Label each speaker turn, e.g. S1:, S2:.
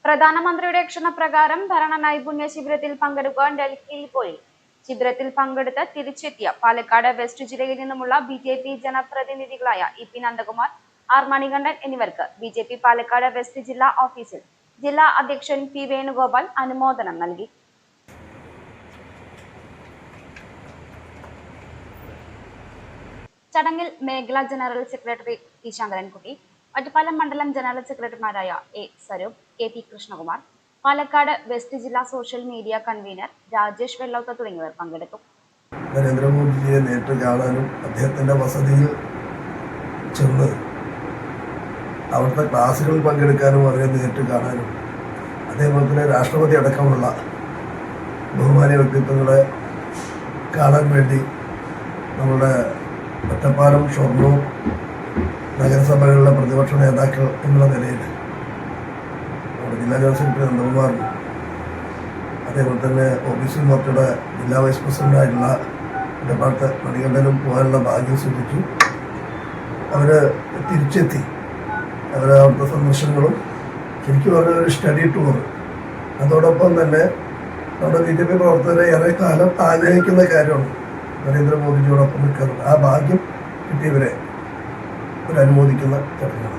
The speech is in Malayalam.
S1: പ്രധാനമന്ത്രിയുടെ ക്ഷണപ്രകാരം ഭരണ നൈപുണ്യ ശിബിരത്തിൽ പങ്കെടുക്കാൻ ഡൽഹിയിൽ പോയി. ശിബിരത്തിൽ പങ്കെടുത്ത് തിരിച്ചെത്തിയ പാലക്കാട് വെസ്റ്റ് ജില്ലയിൽ നിന്നുമുള്ള BJP ജനപ്രതിനിധികളായ EP Nandakumar, R Manikandan എന്നിവർക്ക് BJP പാലക്കാട് വെസ്റ്റ് ജില്ലാ ഓഫീസിൽ ജില്ലാ അധ്യക്ഷൻ P വേണുഗോപാൽ അനുമോദനം നൽകി. ചടങ്ങിൽ മേഖലാ general secretary T Sankarankutty, Ottapalam മണ്ഡലം ജനറൽ സെക്രട്ടറിമാരായ A Swaroop, KP Krishnakumar, Palakkad west ജില്ലാ social media convener Rajesh Vellotha തുടങ്ങിയവർ പങ്കെടുത്തു.
S2: നരേന്ദ്രമോദിജിയെ നേരിട്ട് കാണാനും അദ്ദേഹത്തിന്റെ വസതിയിൽ ചെന്ന് അവിടുത്തെ ക്ലാസുകളിൽ പങ്കെടുക്കാനും അവരെ നേരിട്ട് കാണാനും അതേപോലെ തന്നെ രാഷ്ട്രപതി അടക്കമുള്ള ബഹുമാന്യ വ്യക്തിത്വങ്ങളെ കാണാൻ വേണ്ടി നമ്മുടെ ഒറ്റപ്പാലം, ഷൊർണൂർ നഗരസഭകളിലെ പ്രതിപക്ഷ നേതാക്കൾ എന്നുള്ള നിലയിൽ നമ്മുടെ ജില്ലാ ജനറൽ സെക്രട്ടറി നന്ദകുമാറും അതേപോലെ തന്നെ OBC മോർച്ചയുടെ ജില്ലാ വൈസ് പ്രസിഡന്റായിട്ടുള്ള ഡോക്ടർ മണികണ്ഠനും പോകാനുള്ള ഭാഗ്യം സൂചിച്ചു. അവർ തിരിച്ചെത്തി. അവിടുത്തെ സന്ദർശനങ്ങളും ശരിക്കും പറഞ്ഞ ഒരു സ്റ്റഡി ടൂർ, അതോടൊപ്പം തന്നെ നമ്മുടെ BJP പ്രവർത്തകരെ ഏറെ കാലം ആഗ്രഹിക്കുന്ന കാര്യമാണ് നരേന്ദ്രമോദിജിയോടൊപ്പം നിൽക്കുന്നത്. ആ ഭാഗ്യം കിട്ടിയവരെ അനുമോദിക്കുന്ന ചടങ്ങാണ്.